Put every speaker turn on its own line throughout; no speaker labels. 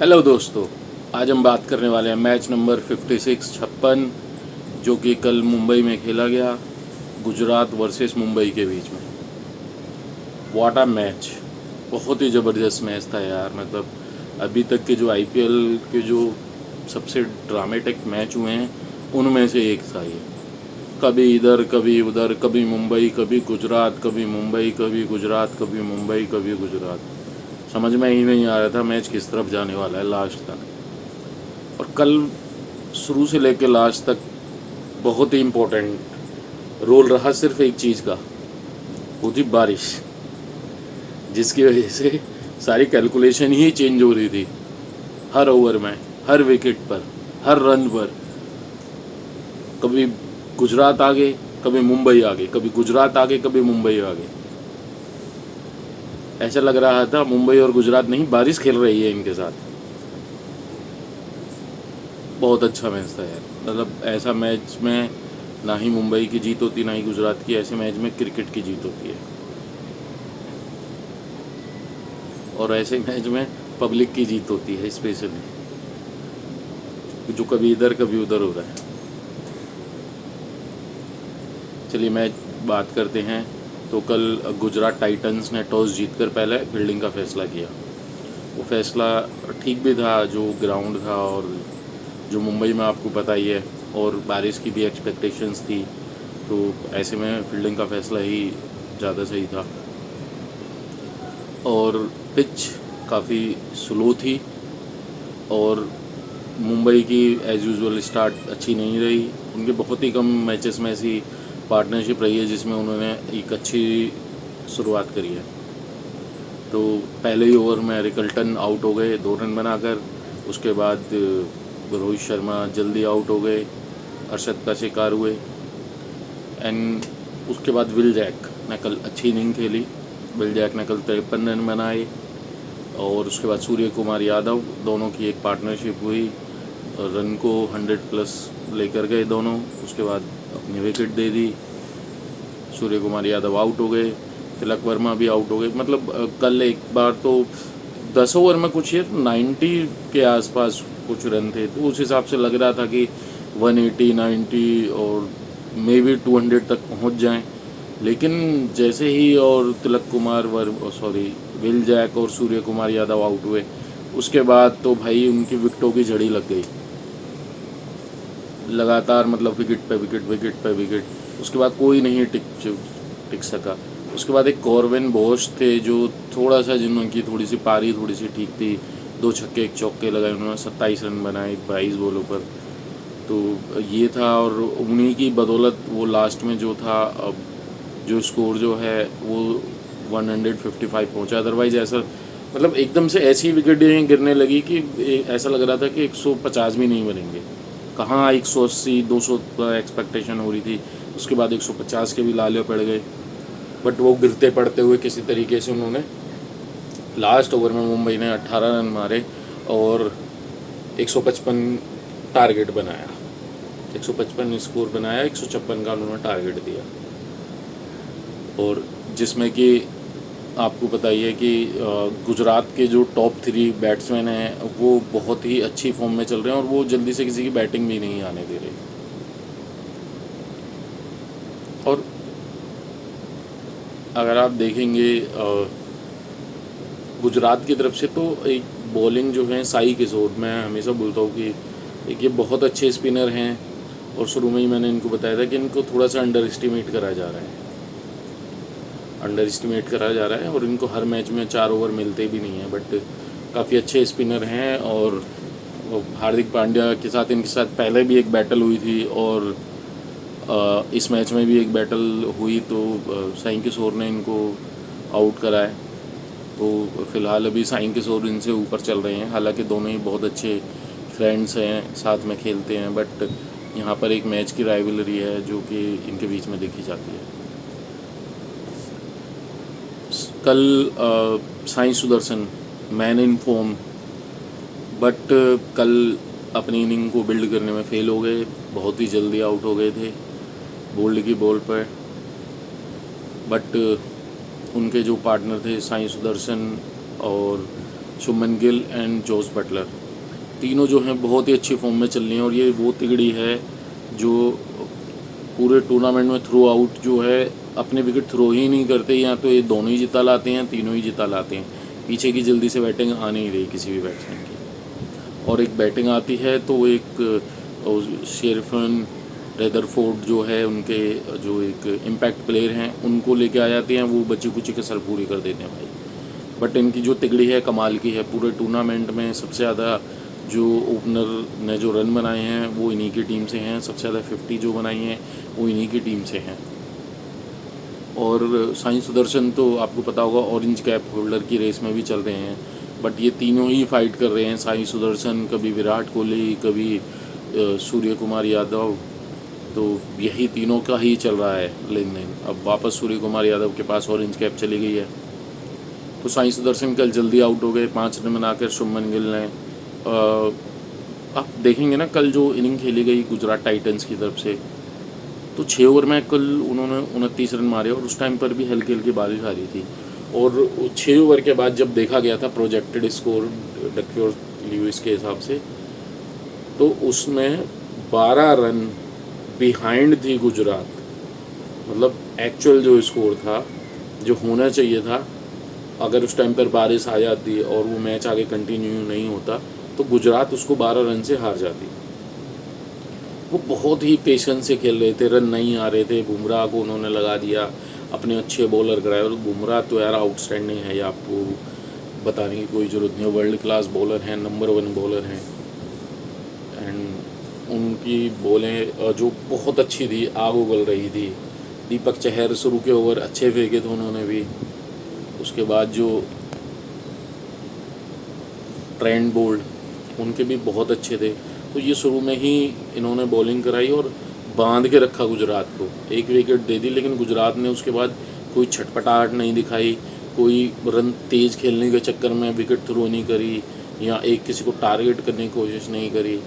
Hello दोस्तों, आज हम बात करने वाले हैं मैच नंबर 56 जो कि कल मुंबई में खेला गया, गुजरात वर्सेस मुंबई के बीच में। What a match! बहुत ही ज़बरदस्त मैच था यार। मतलब अभी तक के जो आईपीएल के जो सबसे ड्रामेटिक मैच हुए हैं उनमें से एक था ये। कभी इधर कभी उधर, कभी मुंबई कभी गुजरात, कभी मुंबई कभी गुजरात, कभी मुंबई कभी गुजरात। समझ में ही नहीं आ रहा था मैच किस तरफ जाने वाला है लास्ट तक। और कल शुरू से लेकर लास्ट तक बहुत ही इम्पोर्टेंट रोल रहा सिर्फ एक चीज़ का, वो थी बारिश, जिसकी वजह से सारी कैलकुलेशन ही चेंज हो रही थी। हर ओवर में, हर विकेट पर, हर रन पर, कभी गुजरात आगे, कभी मुंबई आगे, कभी गुजरात आगे, कभी मुंबई आगे। ऐसा लग रहा था मुंबई और गुजरात नहीं, बारिश खेल रही है इनके साथ। बहुत अच्छा मैच था यार। मतलब ऐसा मैच में ना ही मुंबई की जीत होती ना ही गुजरात की। ऐसे मैच में क्रिकेट की जीत होती है, और ऐसे मैच में पब्लिक की जीत होती है स्पेशली, जो कभी इधर कभी उधर हो रहा है। चलिए मैच बात करते हैं। तो कल गुजरात टाइटंस ने टॉस जीतकर पहले फील्डिंग का फैसला किया। वो फैसला ठीक भी था, जो ग्राउंड था और जो मुंबई में आपको पता ही है, और बारिश की भी एक्सपेक्टेशंस थी। तो ऐसे में फील्डिंग का फैसला ही ज़्यादा सही था। और पिच काफ़ी स्लो थी, और मुंबई की एज़ यूजुअल स्टार्ट अच्छी नहीं रही। उनके बहुत ही कम मैचेस में ऐसी पार्टनरशिप रही है जिसमें उन्होंने एक अच्छी शुरुआत करी है। तो पहले ही ओवर में रिकल्टन आउट हो गए 2 रन बनाकर। उसके बाद रोहित शर्मा जल्दी आउट हो गए, अरशद का शिकार हुए। एंड उसके बाद विल जैक ने कल अच्छी इनिंग खेली। विल जैक ने कल 53 रन बनाए, और उसके बाद सूर्य कुमार यादव, दोनों की एक पार्टनरशिप हुई। रन को 100+ लेकर गए दोनों। उसके बाद अपनी विकेट दे दी। सूर्य कुमार यादव आउट हो गए, तिलक वर्मा भी आउट हो गए। मतलब कल एक बार तो 10 ओवर में कुछ ये 90 के आसपास कुछ रन थे, तो उस हिसाब से लग रहा था कि 180, 90 और मे बी 200 तक पहुंच जाएं। लेकिन जैसे ही और तिलक कुमार विल जैक और सूर्य कुमार यादव आउट हुए, उसके बाद तो भाई उनकी विकेटों की झड़ी लग गई लगातार। मतलब विकेट पे विकेट, विकेट पे विकेट। उसके बाद कोई नहीं टिक सका। उसके बाद एक कॉर्विन बोश थे, जो थोड़ा सा, जिनकी थोड़ी सी पारी थोड़ी सी ठीक थी। 2 छक्के 1 चौके लगाए उन्होंने, 27 रन बनाए 22 बॉलों पर। तो ये था, और उन्हीं की बदौलत वो लास्ट में जो था, अब जो स्कोर जो है वो 155 पहुंचा। अदरवाइज ऐसा, मतलब एकदम से ऐसी विकेटें गिरने लगी कि ऐसा लग रहा था कि 150 भी नहीं बनेंगे। कहाँ 180 200 एक्सपेक्टेशन हो रही थी। उसके बाद 150 के भी लाले पड़ गए। बट वो गिरते पड़ते हुए किसी तरीके से उन्होंने लास्ट ओवर में, मुंबई ने 18 रन मारे और 155 टारगेट बनाया। 155 स्कोर बनाया, 156 का उन्होंने टारगेट दिया। और जिसमें कि आपको पता ही है कि गुजरात के जो टॉप 3 बैट्समैन हैं वो बहुत ही अच्छी फॉर्म में चल रहे हैं, और वो जल्दी से किसी की बैटिंग भी नहीं आने दे रहे। और अगर आप देखेंगे गुजरात की तरफ से, तो एक बॉलिंग जो है साई किशोर, मैं हमेशा बोलता हूँ कि एक ये बहुत अच्छे स्पिनर हैं। और शुरू में ही मैंने इनको बताया था कि इनको थोड़ा सा अंडर एस्टिमेट करा जा रहा है, और इनको हर मैच में 4 ओवर मिलते भी नहीं हैं। बट काफ़ी अच्छे स्पिनर हैं। और हार्दिक पांड्या के साथ इनके साथ पहले भी एक बैटल हुई थी, और इस मैच में भी एक बैटल हुई, तो साई किशोर ने इनको आउट कराया। तो फ़िलहाल अभी साई किशोर इनसे ऊपर चल रहे हैं। हालांकि दोनों ही बहुत अच्छे फ्रेंड्स हैं, साथ में खेलते हैं। बट यहाँ पर एक मैच की राइवलरी है जो कि इनके बीच में देखी जाती है। कल Sai Sudarshan man in form, but कल अपनी इनिंग को बिल्ड करने में फेल हो गए। बहुत ही जल्दी आउट हो गए थे बोल्ड की बॉल पर। बट उनके जो पार्टनर थे साई सुदर्शन और Shubman Gill and Jos Buttler. तीनों जो हैं बहुत ही अच्छी फॉर्म में चल रही हैं और ये वो तिगड़ी है जो पूरे टूर्नामेंट में थ्रू आउट जो है अपने विकेट थ्रो ही नहीं करते, या तो ये दोनों ही जिता लाते हैं, तीनों ही जिता लाते हैं। पीछे की जल्दी से बैटिंग आ नहीं रही किसी भी बैट्समैन की, और एक बैटिंग आती है तो एक शेरफन रेदरफोर्ड जो है उनके जो एक इम्पैक्ट प्लेयर हैं उनको लेके आ जाते हैं, वो बच्ची कुची के सर पूरी कर देते हैं भाई। बट इनकी जो तिगड़ी है कमाल की है, पूरे टूर्नामेंट में सबसे ज़्यादा जो ओपनर ने जो रन बनाए हैं वो इन्हीं की टीम से हैं, सबसे ज़्यादा 50 जो बनाई हैं वो इन्हीं की टीम से हैं। और साई सुदर्शन तो आपको पता होगा ऑरेंज कैप होल्डर की रेस में भी चल रहे हैं, बट ये तीनों ही फाइट कर रहे हैं। साई सुदर्शन, कभी विराट कोहली, कभी सूर्य कुमार यादव, तो यही तीनों का ही चल रहा है लेन देन। अब वापस सूर्य कुमार यादव के पास ऑरेंज कैप चली गई है, तो साई सुदर्शन कल जल्दी आउट हो गए 5 रन बनाकर। शुभमन गिल ने आप देखेंगे ना कल जो इनिंग खेली गई गुजरात टाइटंस की तरफ से, तो 6 ओवर में कल उन्होंने 29 रन मारे और उस टाइम पर भी हल्की हल्की बारिश आ रही थी। और 6 ओवर के बाद जब देखा गया था प्रोजेक्टेड स्कोर डकवर्थ ल्यूइस के हिसाब से, तो उसमें 12 रन बिहाइंड थी गुजरात। मतलब एक्चुअल जो स्कोर था, जो होना चाहिए था, अगर उस टाइम पर बारिश आ जाती और वो मैच आगे कंटिन्यू नहीं होता तो गुजरात उसको 12 रन से हार जाती। वो बहुत ही पेशेंस से खेल रहे थे, रन नहीं आ रहे थे, बुमराह को उन्होंने लगा दिया, अपने अच्छे बॉलर कराए। और बुमराह तो यार आउटस्टैंडिंग है, ये आपको बताने की कोई ज़रूरत नहीं है, वर्ल्ड क्लास बॉलर हैं, नंबर 1 बॉलर हैं। एंड उनकी बॉलें जो बहुत अच्छी थी, आग उगल रही थी। दीपक चहर शुरू के ओवर अच्छे फेंके थे उन्होंने भी, उसके बाद जो ट्रेंट बोल्ट उनके भी बहुत अच्छे थे। तो ये शुरू में ही इन्होंने बॉलिंग कराई और बांध के रखा गुजरात को, एक विकेट दे दी, लेकिन गुजरात ने उसके बाद कोई छटपटाहट नहीं दिखाई, कोई रन तेज़ खेलने के चक्कर में विकेट थ्रो नहीं करी या एक किसी को टारगेट करने की कोशिश नहीं करी।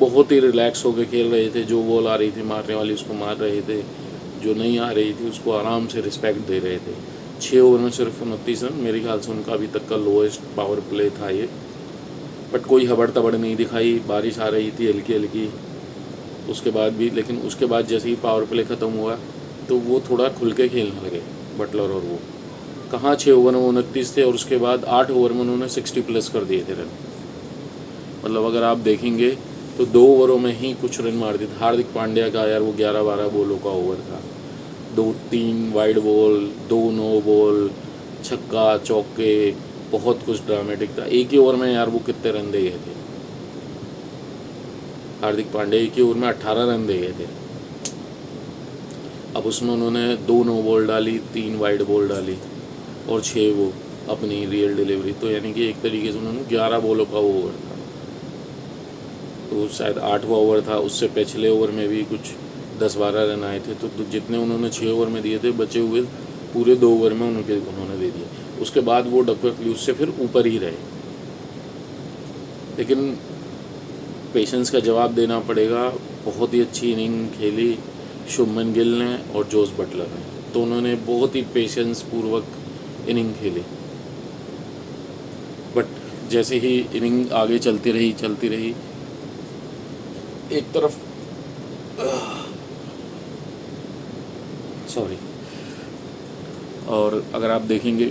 बहुत ही रिलैक्स होकर खेल रहे थे, जो बॉल आ रही थी मारने वाली उसको मार रहे थे, जो नहीं आ रही थी उसको आराम से रिस्पेक्ट दे रहे थे। 6 ओवर में सिर्फ 29 रन, मेरे ख्याल से उनका अभी तक का लोएस्ट पावर प्ले था ये। बट कोई हबड़ तबड़ नहीं दिखाई, बारिश आ रही थी हल्की हल्की उसके बाद भी, लेकिन उसके बाद जैसे ही पावर प्ले ख़त्म हुआ तो वो थोड़ा खुल के खेलने लगे बटलर। और वो कहाँ 6 ओवर में 29 थे और उसके बाद 8 ओवर में उन्होंने 60 प्लस कर दिए थे रन। मतलब अगर आप देखेंगे तो 2 ओवरों में ही कुछ रन मार दिए थे। हार्दिक पांड्या का यार वो 11-12 बॉलों का ओवर था, 2-3 वाइड बॉल, 2 नो बॉल, छक्का चौके, बहुत कुछ ड्रामेटिक था। एक ही ओवर में यार वो कितने रन दे गए थे हार्दिक पांड्या, एक ही ओवर में 18 रन दे गए थे। अब उसमें उन्होंने 2 नो बॉल डाली, 3 वाइड बॉल डाली और 6 वो अपनी रियल डिलीवरी, तो यानी कि एक तरीके से उन्होंने 11 बॉलों का वो ओवर था। तो शायद 8वां ओवर था, उससे पिछले ओवर में भी कुछ 10-12 रन आए थे। तो जितने उन्होंने 6 ओवर में दिए थे, बचे हुए पूरे 2 ओवर में उन्होंने दे दिए। उसके बाद वो डकवर्थ ल्यूइस से फिर ऊपर ही रहे, लेकिन पेशेंस का जवाब देना पड़ेगा। बहुत ही अच्छी इनिंग खेली शुभमन गिल ने और जोस बटलर ने, तो उन्होंने बहुत ही पेशेंस पूर्वक इनिंग खेली। बट जैसे ही इनिंग आगे चलती रही एक तरफ और अगर आप देखेंगे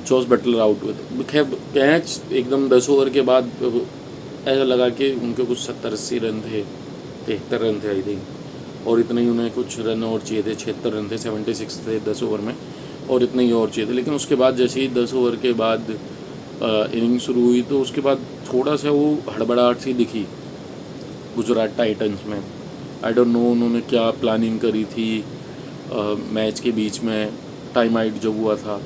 जोस बटलर आउट हुए, खैर कैच एकदम 10 ओवर के बाद ऐसा लगा कि उनके कुछ 70-80 रन थे, 73 रन थे आई थिंक, और इतने ही उन्हें कुछ रन और चाहिए थे, 76 रन थे, 76 थे 10 ओवर में, और इतने ही और चाहिए थे। लेकिन उसके बाद जैसे ही 10 ओवर के बाद इनिंग शुरू हुई तो उसके बाद थोड़ा सा वो हड़बड़ाहट सी दिखी गुजरात टाइटंस में। आई डोंट नो उन्होंने क्या प्लानिंग करी थी मैच के बीच में, टाइम आउट जब हुआ था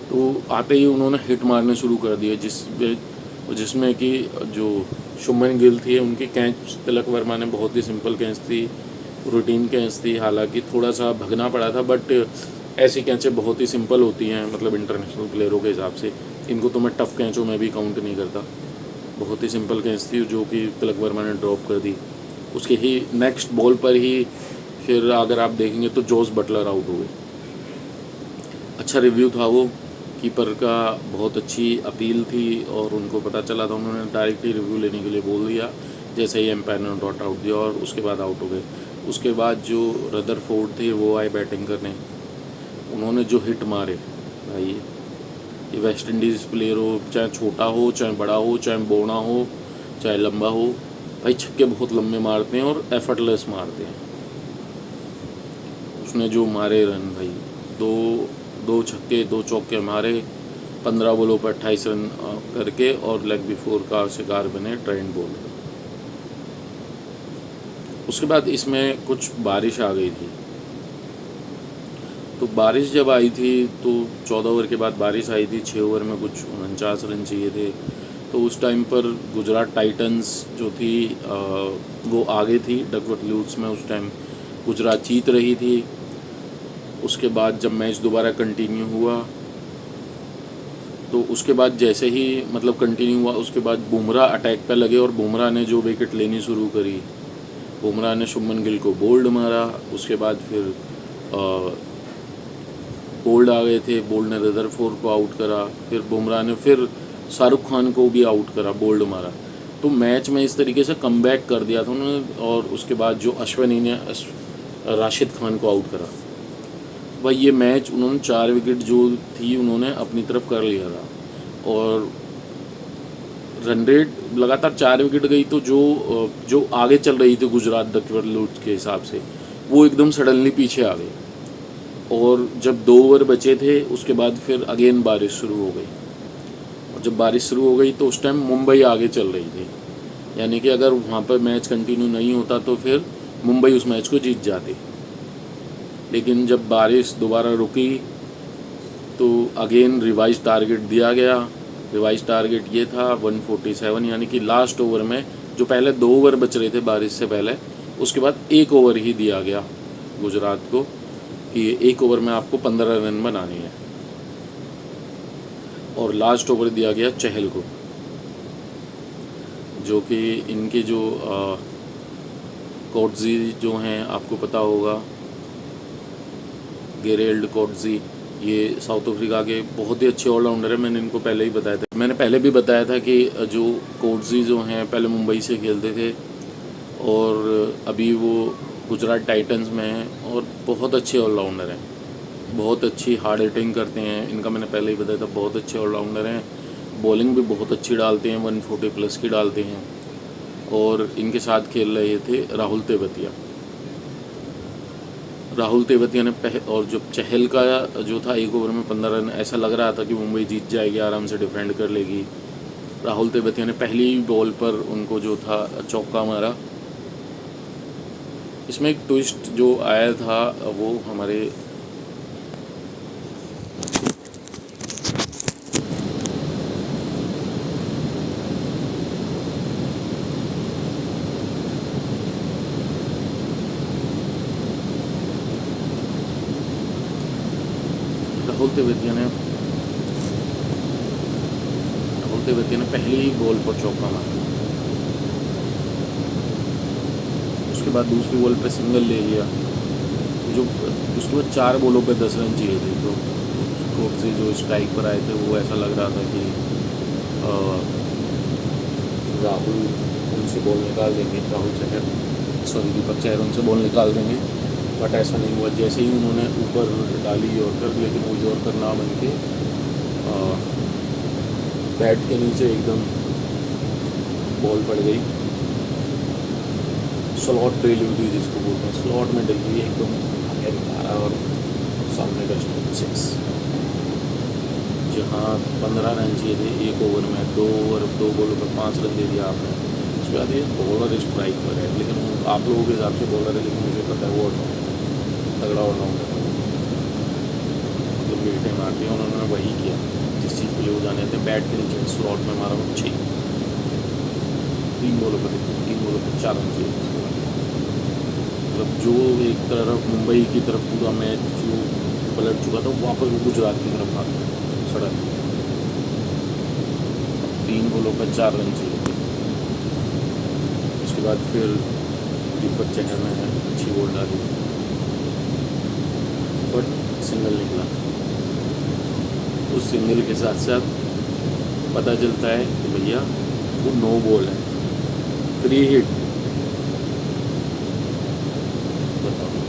तो आते ही उन्होंने हिट मारने शुरू कर दिए, जिसमें कि जो शुभमन गिल थी उनकी कैच तिलक वर्मा ने बहुत ही सिंपल कैच थी, रूटीन कैच थी, हालांकि थोड़ा सा भगना पड़ा था, बट ऐसी कैचें बहुत ही सिंपल होती हैं, मतलब इंटरनेशनल प्लेयरों के हिसाब से इनको तो मैं टफ़ कैचों में भी काउंट नहीं करता। बहुत ही सिंपल कैच थी जो कि तिलक वर्मा ने ड्रॉप कर दी। उसके ही नेक्स्ट बॉल पर ही फिर अगर आप देखेंगे तो जोस बटलर आउट हुए। अच्छा रिव्यू था वो कीपर का बहुत अच्छी अपील थी और उनको पता चला था, उन्होंने डायरेक्ट ही रिव्यू लेने के लिए बोल दिया जैसे ही एम्पायर ने डॉट आउट दिया, और उसके बाद आउट हो गए। उसके बाद जो रदरफोर्ड थे वो आए बैटिंग करने, उन्होंने जो हिट मारे भाई, ये वेस्ट इंडीज़ प्लेयर हो, चाहे छोटा हो चाहे बड़ा हो, चाहे बौना हो चाहे लंबा हो, भाई छक्के बहुत लंबे मारते हैं और एफर्टलेस मारते हैं। उसने जो मारे रन भाई, दो छक्के 2 चौके मारे 15 बॉलों पर 28 रन करके, और लेग बिफोर का शिकार बने ट्रेंट बोल्ट। उसके बाद इसमें कुछ बारिश आ गई थी, तो बारिश जब आई थी तो 14 ओवर के बाद बारिश आई थी, 6 ओवर में कुछ 49 रन चाहिए थे। तो उस टाइम पर गुजरात टाइटंस जो थी वो आगे थी डकवर्थ लीड्स में। उस टाइम गुजरात जीत रही थी। उसके बाद जब मैच दोबारा कंटिन्यू हुआ तो उसके बाद जैसे ही मतलब कंटिन्यू हुआ, उसके बाद बुमराह अटैक पे लगे और बुमराह ने जो विकेट लेनी शुरू करी, बुमराह ने शुभमन गिल को बोल्ड मारा। उसके बाद फिर बोल्ड आ गए थे, बोल्ड ने रदरफोर्ड को आउट करा, फिर बुमराह ने फिर शाहरुख खान को भी आउट करा, बोल्ड मारा। तो मैच में इस तरीके से कमबैक कर दिया था उन्होंने। और उसके बाद जो अश्विनी ने राशिद खान को आउट करा, भाई ये मैच उन्होंने 4 विकेट जो थी उन्होंने अपनी तरफ कर लिया था। और रन रेट लगातार 4 विकेट गई, तो जो आगे चल रही थी गुजरात डकवर्थ लीड्स के हिसाब से, वो एकदम सडनली पीछे आ गई। और जब 2 ओवर बचे थे उसके बाद फिर अगेन बारिश शुरू हो गई, और जब बारिश शुरू हो गई तो उस टाइम मुंबई आगे चल रही थी, यानी कि अगर वहाँ पर मैच कंटिन्यू नहीं होता तो फिर मुंबई उस मैच को जीत जाती। लेकिन जब बारिश दोबारा रुकी तो अगेन रिवाइज टारगेट दिया गया। रिवाइज टारगेट ये था 147, यानी कि लास्ट ओवर में जो पहले 2 ओवर बच रहे थे बारिश से पहले, उसके बाद 1 ओवर ही दिया गया गुजरात को कि 1 ओवर में आपको 15 रन बनाने हैं। और लास्ट ओवर दिया गया चहल को, जो कि इनके जो कोटजी जो हैं, आपको पता होगा गेरेल्ड कोटजी, ये साउथ अफ्रीका के बहुत ही अच्छे ऑलराउंडर हैं। मैंने इनको पहले ही बताया था, मैंने पहले भी बताया था कि जो कोटजी जो हैं पहले मुंबई से खेलते थे और अभी वो गुजरात टाइटंस में हैं, और बहुत अच्छे ऑलराउंडर हैं, बहुत अच्छी हार्ड हिटिंग करते हैं। इनका मैंने पहले ही बताया था, बहुत अच्छे ऑलराउंडर हैं। बॉलिंग भी बहुत अच्छी डालते हैं, 140 प्लस की डालते हैं। और इनके साथ खेल रहे थे राहुल तेवतिया। राहुल तेवतिया ने और जो चहल का जो था 1 ओवर में 15 रन, ऐसा लग रहा था कि मुंबई जीत जाएगी, आराम से डिफेंड कर लेगी। राहुल तेवतिया ने पहली बॉल पर उनको जो था चौका मारा। इसमें एक ट्विस्ट जो आया था वो हमारे राहुल तेवतिया ने पहली बॉल पर चौका मारा। उसके बाद दूसरी बॉल पे सिंगल ले लिया, जो उसके बाद 4 बॉलों पे 10 रन चाहिए थे। तो कोटजी जो स्ट्राइक पर आए थे वो ऐसा लग रहा था कि राहुल उनसे बॉल निकाल देंगे, राहुल चहर दीपक चहर उनसे बॉल निकाल देंगे, बट ऐसा नहीं हुआ। जैसे ही उन्होंने ऊपर डाली यॉर्कर, लेकिन वो यॉर्कर ना बन के बैट के नीचे एकदम बॉल पड़ गई। स्लॉट डिलीवरी जिसको बोलते हैं, स्लॉट में डिलीवरी एकदम मारा और सामने का 6, जहाँ 15 रन चाहिए थे 1 ओवर में, 2 बॉलों पर 5 रन दे दिया आपने। उसके बाद ये बॉलर स्ट्राइक पर है, लेकिन आप लोगों के हिसाब से बॉलर है, लेकिन मुझे पता है वो तगड़ा ऑलराउंडर है, मतलब विकेटें मारते हैं। उन्होंने वही किया जिस चीज़ के लिए वो जाने थे, बैट के नीचे स्लॉट में मारा वो 6, 3 बॉलों पर 4 रन चाहिए। मतलब जो एक तरफ मुंबई की तरफ पूरा मैच जो पलट चुका था, वापस वो गुजरात की तरफ भाग गया सड़क। 3 बॉलों पर 4 रन चाहिए थे। उसके बाद फिर दीपक चहर ने अच्छी बॉल डाली, बट सिंगल निकला। उस सिंगल के साथ साथ पता चलता है कि भैया वो नो बॉल है, फ्री हिट। बताओ,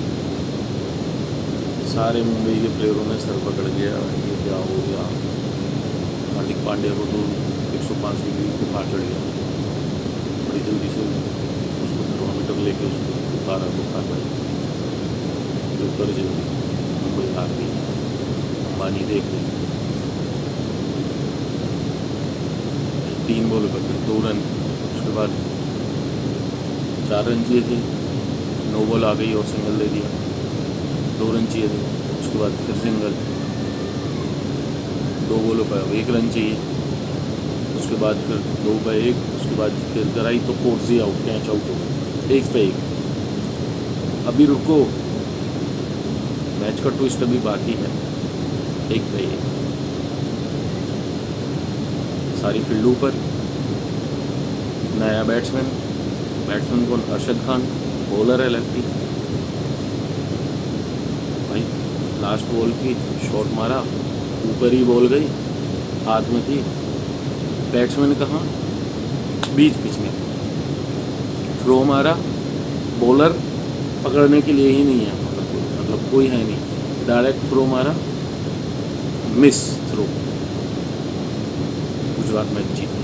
सारे मुंबई के प्लेयरों ने सर पकड़ लिया, ये क्या हो गया। हार्दिक पांड्या को तो 105 डिग्री को फाड़ चढ़ गया, बड़ी जल्दी से उसको थर्मामीटर लेके उसको उतारा तो खा पाई, जो कर जल्दी मुंबई हार गई। अंबानी देख रही, 3 बॉल पर 2 रन, उसके बाद 4 रन चाहिए थे, नो बॉल आ गई और सिंगल दे दिया। 2 रन चाहिए थे, उसके बाद फिर सिंगल, 2 बॉलों पर 1 रन चाहिए, उसके बाद फिर 2 पर 1, उसके बाद फिर कराई तो कोर्सी आउट, कैच आउट हो गया, 1 पे 1। अभी रुको, मैच का ट्विस्ट अभी बाकी है। 1 पे 1, सारी फील्ड ऊपर, नया बैट्समैन कौन? अरशद खान, बॉलर है लेफ्टी। भाई लास्ट बॉल की शॉट मारा, ऊपर ही बॉल गई, हाथ में थी, बैट्समैन कहाँ? बीच पिच में, थ्रो मारा, बॉलर पकड़ने के लिए ही नहीं है, मतलब कोई है नहीं, डायरेक्ट थ्रो मारा, मिस थ्रो, गुजरात मैच जीती।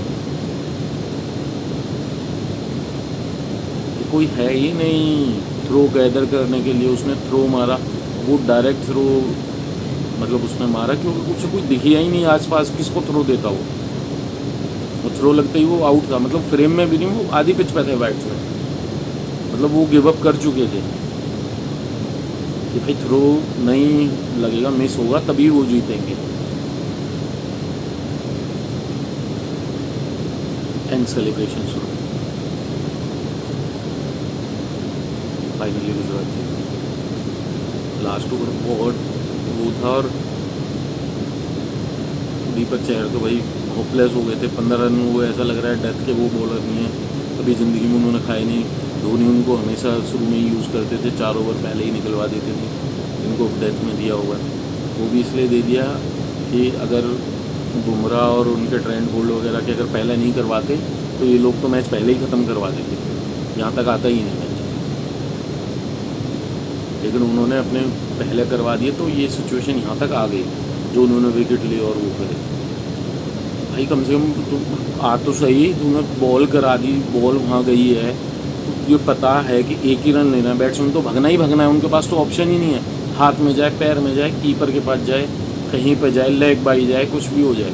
कोई है ही नहीं थ्रो गैदर करने के लिए, उसने थ्रो मारा, वो डायरेक्ट थ्रो, मतलब उसने मारा क्योंकि उसे कोई दिखिया ही नहीं आसपास, किसको थ्रो देता वो थ्रो लगते ही वो आउट था, मतलब फ्रेम में भी नहीं, वो आधी पिच पे थे बैट्समैन, मतलब वो गिव अप कर चुके थे कि भाई थ्रो नहीं लगेगा, मिस होगा तभी वो जीतेंगे। एंड सेलिब्रेशन शुरू, फाइनली गुजरात जीती। लास्ट ओवर बहुत वो था, और दीपक चहर तो भाई होपलेस हो गए थे, 15 रन हुए, ऐसा लग रहा है डेथ के वो बॉलर नहीं है, कभी ज़िंदगी में उन्होंने खाए नहीं। धोनी उनको हमेशा शुरू में ही यूज़ करते थे, 4 ओवर पहले ही निकलवा देते थे, इनको डेथ में दिया होगा। वो भी इसलिए दे दिया कि अगर बुमराह और उनके ट्रेंट बोल्ट वगैरह के अगर पहले नहीं करवाते तो ये लोग तो मैच पहले ही ख़त्म करवा देते, यहाँ तक आता ही नहीं मैच, लेकिन उन्होंने अपने पहले करवा दिए तो ये सिचुएशन यहाँ तक आ गई, जो उन्होंने विकेट लिए और वो करे। भाई कम से कम तुम आ तो सही, तुमने बॉल करा दी, बॉल वहाँ गई है, तो ये पता है कि 1 ही रन लेना है, बैट्समैन तो भगना ही भगना है, उनके पास तो ऑप्शन ही नहीं है, हाथ में जाए, पैर में जाए, कीपर के पास जाए, कहीं पर जाए, लेग बाई जाए, कुछ भी हो जाए,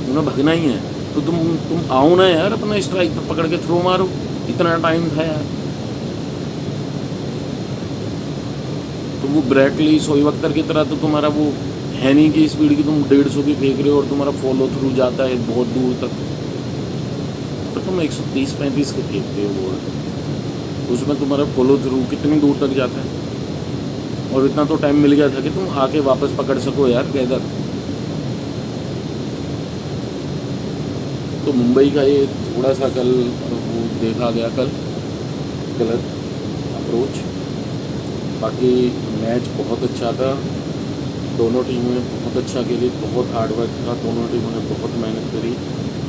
उन्हें भगना ही है। तो तुम आओ ना यार, अपना स्ट्राइक पर पकड़ के थ्रो मारो, इतना टाइम था यार। तो वो ब्रैटली शोएब अख्तर की तरह तो तुम्हारा वो है नहीं कि स्पीड की तुम 150 की फेंक रहे हो और तुम्हारा फॉलो थ्रू जाता है बहुत दूर तक, तो तुम 130-135 के फेंकते हो बॉल, उसमें तुम्हारा फॉलो थ्रू कितनी दूर तक जाता है, और इतना तो टाइम मिल गया था कि तुम आके वापस पकड़ सको यार गैदर। तो मुंबई का ये थोड़ा सा कल वो देखा गया, कल गलत अप्रोच। बाकी मैच बहुत अच्छा था, दोनों टीमों ने बहुत अच्छा खेली, बहुत हार्डवर्क था, दोनों टीमों ने बहुत मेहनत करी।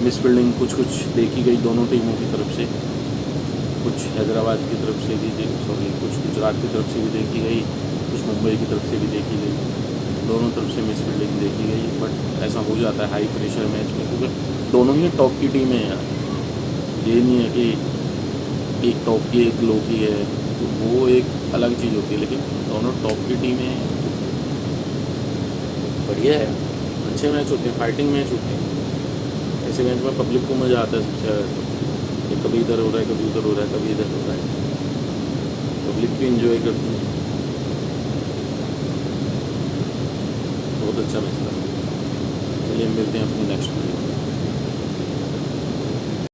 मिस फील्डिंग कुछ देखी गई दोनों टीमों की तरफ से, कुछ हैदराबाद की तरफ से भी कुछ गुजरात की तरफ से भी देखी गई, कुछ मुंबई की तरफ से भी देखी गई, दोनों तरफ से मिस फील्डिंग देखी गई। बट ऐसा हो जाता है हाई प्रेशर मैच में, क्योंकि दोनों ही टॉप की टीमें हैं यार, ये नहीं है कि एक टॉप की एक लो की है, तो वो एक अलग चीज़ होती है, लेकिन दोनों टॉप की टीमें हैं, बढ़िया है, अच्छे मैच होते हैं, फाइटिंग मैच होते हैं। ऐसे मैच में पब्लिक को मज़ा आता है सबसे ज़्यादा, तो कभी इधर हो रहा है, कभी उधर हो रहा है, कभी इधर हो रहा है, पब्लिक भी इंजॉय करती है। बहुत अच्छा मैच था। चलिए मिलते हैं अपनी नेक्स्ट वीडियो।